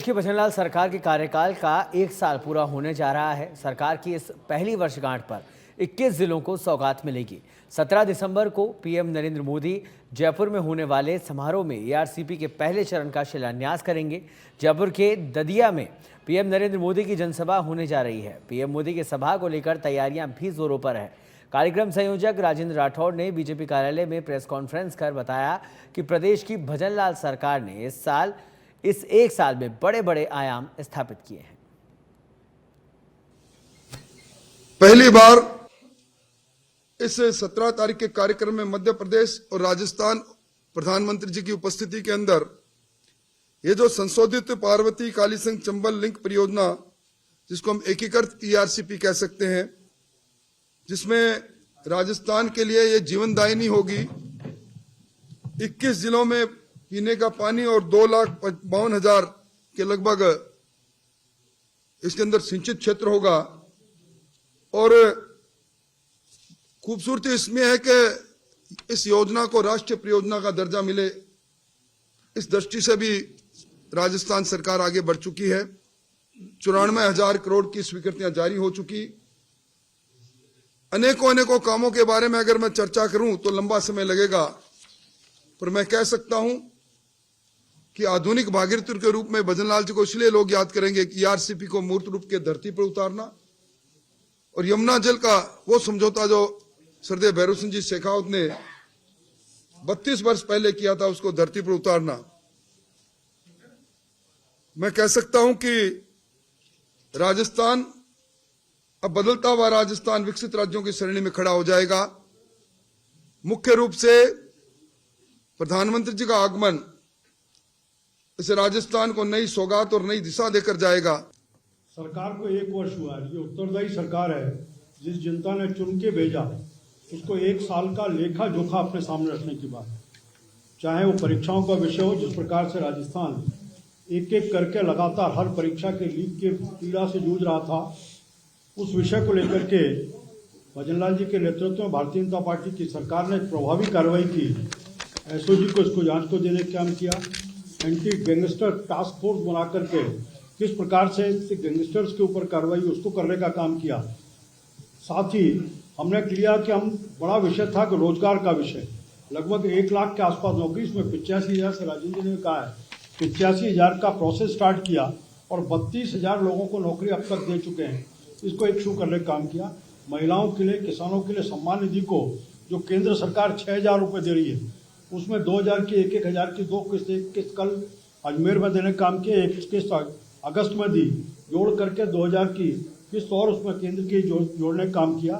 मुखी भजनलाल सरकार के कार्यकाल का 1 साल पूरा होने जा रहा है। सरकार की इस पहली वर्षगांठ पर 21 जिलों को सौगात मिलेगी। 17 दिसंबर को पीएम नरेंद्र मोदी जयपुर में होने वाले समारोह में एआरसीपी के पहले चरण का शिलान्यास करेंगे। जयपुर के ददिया में पीएम नरेंद्र मोदी की जनसभा होने जा रही है। पीएम मोदी की सभा को लेकर तैयारियां भी जोरों पर है। कार्यक्रम संयोजक राजेंद्र राठौड़ ने बीजेपी कार्यालय में प्रेस कॉन्फ्रेंस कर बताया कि प्रदेश की भजनलाल सरकार ने इस एक साल में बड़े बड़े आयाम स्थापित किए हैं। पहली बार इस 17 तारीख के कार्यक्रम में मध्य प्रदेश और राजस्थान प्रधानमंत्री जी की उपस्थिति के अंदर ये जो संशोधित पार्वती कालीसिंह चंबल लिंक परियोजना, जिसको हम एकीकृत ईआरसीपी कह सकते हैं, जिसमें राजस्थान के लिए ये जीवनदायिनी होगी। 21 जिलों में पीने का पानी और 2,52,000 के लगभग इसके अंदर सिंचित क्षेत्र होगा। और खूबसूरती इसमें है कि इस योजना को राष्ट्रीय परियोजना का दर्जा मिले, इस दृष्टि से भी राजस्थान सरकार आगे बढ़ चुकी है। 94,000 करोड़ की स्वीकृतियां जारी हो चुकी। अनेकों कामों के बारे में अगर मैं चर्चा करूं तो लंबा समय लगेगा, पर मैं कह सकता हूं कि आधुनिक भागीरथी के रूप में भजनलाल जी को इसलिए लोग याद करेंगे कि ईआरसीपी को मूर्त रूप के धरती पर उतारना और यमुना जल का वो समझौता जो सरदेव भैरव सिंह जी शेखावत ने 32 वर्ष पहले किया था, उसको धरती पर उतारना। मैं कह सकता हूं कि राजस्थान अब बदलता हुआ राजस्थान विकसित राज्यों की श्रेणी में खड़ा हो जाएगा। मुख्य रूप से प्रधानमंत्री जी का आगमन इस राजस्थान को नई सौगात और नई दिशा देकर जाएगा। सरकार को 1 वर्ष हुआ है। ये उत्तरदायी सरकार है। जिस जनता ने चुन के भेजा, उसको 1 साल का लेखा जोखा अपने सामने रखने की बात है। चाहे वो परीक्षाओं का विषय हो, जिस प्रकार से राजस्थान एक एक करके लगातार हर परीक्षा के लीक के पीड़ा से जूझ रहा था, उस विषय को लेकर के भजनलाल जी के नेतृत्व में भारतीय जनता पार्टी की सरकार ने प्रभावी कार्रवाई की। एसओजी को इसको जांच को देने का काम किया। एंटी गैंगस्टर टास्क फोर्स बना करके किस प्रकार से गैंगस्टर्स के ऊपर कार्रवाई उसको करने का काम किया। साथ ही हमने किया कि हम बड़ा विषय था कि रोजगार का विषय, लगभग 1 लाख के आसपास नौकरी, इसमें 85,000 से राजेंद्र जी ने कहा है 85,000 का प्रोसेस स्टार्ट किया और 32,000 लोगों को नौकरी अब तक दे चुके हैं। इसको एक शुरू करने का काम किया। महिलाओं के लिए, किसानों के लिए सम्मान निधि को जो केंद्र सरकार 6,000 रुपये दे रही है, उसमें 2,000 की 1,000 की 2 किस्त, एक किस्त कल अजमेर में देने का काम किया, एक किस्त अगस्त में दी, जोड़ करके 2,000 की किस्त और उसमें केंद्र की जोड़ने का काम किया।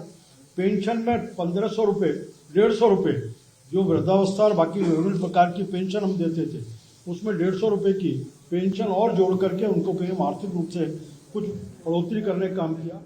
पेंशन में 1,500 रुपये, 150 रुपये जो वृद्धावस्था और बाकी विभिन्न प्रकार की पेंशन हम देते थे, उसमें 150 रुपये की पेंशन और जोड़ करके उनको कहीं आर्थिक रूप से कुछ बढ़ोतरी करने का काम किया।